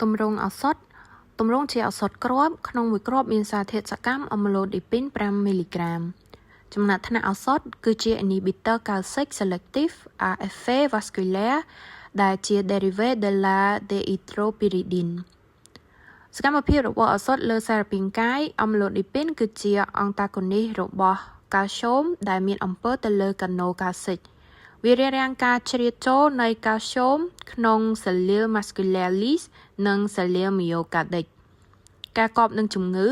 ទម្រង់ឱសថទម្រង់ជាឱសថគ្រាប់ក្នុងមួយគ្រាប់មានសារធាតុសកម្មអាម៉ូឡូឌីពីន5មីលីក្រាមចំណាត់ថ្នាក់ឱសថគឺជា inhibitor calcic selective à effet vasculaire ដែលជា derivé de la dehydropyridine សកម្មភាពរបស់ឱសថលើសារពាង្គកាយអាម៉ូឡូឌីពីនគឺជាអង់តាហ្គូនីសរបស់កាល់ស្យូមដែលមានអំពើទៅលើកាណូកាល់សិកវារារាំងការជ្រៀតចូលនៃកាល់ស្យូមក្នុងសីលា muscularis និងសីលា myocardic ការកប់នឹងជំងឺ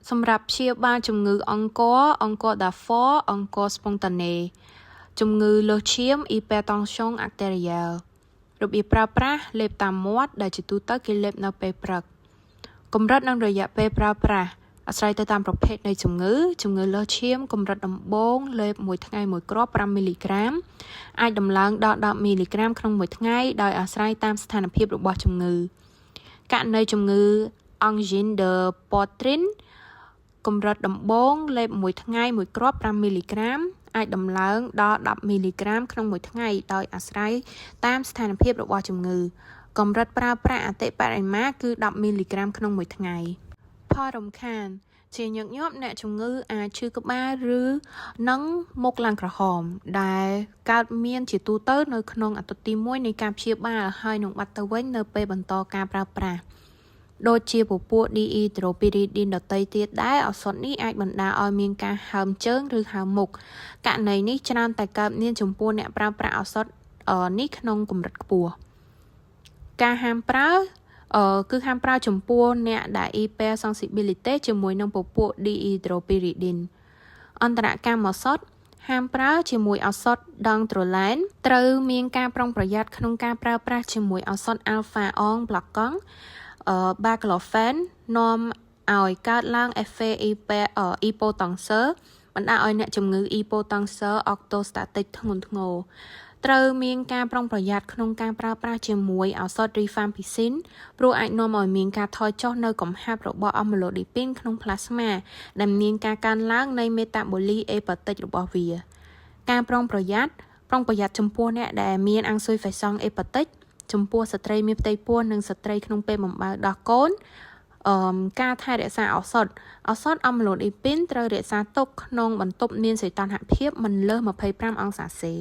សម្រាប់ព្យាបាលជំងឺអង្គរដាហ្វ័រអង្គរស្ប៉ុងតាណេជំងឺលើសឈាម hypertension arterielle របៀបប្រើប្រាស់លេបតាមមាត់ដែលជាទូទៅគេលេបនៅពេលព្រឹកកម្រិតនិងរយៈពេលប្រើប្រាស់អាស្រ័យទៅតាមប្រភេទនៃជំងឺលើសឈាមកម្រិតដំបូងលេបមួយថ្ងៃមួយគ្រាប់5មីលីក្រាមអាចដំឡើងដល់10មីលីក្រាមក្នុងមួយថ្ងៃដោយអាស្រ័យតាមស្ថានភាពរបស់ជំងឺករណីជំងឺ angine de Poitrine កម្រិតដំបូងលេបមួយថ្ងៃមួយគ្រាប់5មីលីក្រាមអាចដំឡើងដល់10មីលីក្រាមក្នុងមួយថ្ងៃដោយអាស្រ័យតាមស្ថានភាពរបស់ជំងឺកម្រិតប្រើប្រាស់អតិបរមាគឺ10មីលីក្រាមក្នុងមួយថ្ងៃផលរំខានជាញឹកញាប់អ្នកជំងឺអាចឈឺក្បាលឬនឹងមុខឡើងក្រហមដែលកើតមានជាទូទៅនៅក្នុងអាទិត្យទី1នៃការព្យាបាលហើយនឹងបាត់ទៅវិញនៅពេលបន្តការប្រើប្រាស់ដូចជាពពួក dehydropyridine ដទៃទៀតដែរឱសថនេះអាចបណ្ដាលឲ្យមានការហើមជើងឬហើមមុខករណីនេះច្រើនតែកើតមានចំពោះអ្នកប្រើប្រាស់ឱសថនេះក្នុងកម្រិតខ្ពស់ការហាមប្រើគឺហាមប្រើចំពោះអ្នកដែល hypersensibility ជាមួយនឹងពពួក dehydropyridine អន្តរកម្មឱសថហាមប្រើជាមួយឱសថដង់ត្រូឡែនត្រូវមានការប្រុងប្រយ័ត្នក្នុងការប្រើប្រាស់ជាមួយឱសថ alpha on blockant baclofen នាំឲ្យកើតឡើង effet hypotension បណ្ដាលឲ្យអ្នកជំងឺ hypotension orthostatic ធ្ងន់ធ្ងរត្រូវមានការប្រុងប្រយ័ត្នក្នុងការប្រើប្រាស់ជាមួយឱសថ rifampicin ព្រោះអាចនាំឲ្យមានការថយចុះនៅកំហាប់របស់អាម៉ូឡូឌីពីនក្នុងផ្លាស្មាដែលមានការកើនឡើងនៃ metabolic hepatic របស់វាការប្រុងប្រយ័ត្នចំពោះអ្នកដែលមានអាំងស៊ុយហ្វេសង់ hepatic ចំពោះស្ត្រីមានផ្ទៃពោះនិងស្ត្រីក្នុងពេលបំបៅដោះកូនការថែរក្សាឱសថអាម៉ូឡូឌីពីនត្រូវរក្សាទុកក្នុងបន្ទប់មានសីតុណ្ហភាពមិនលើស25អង្សាសេ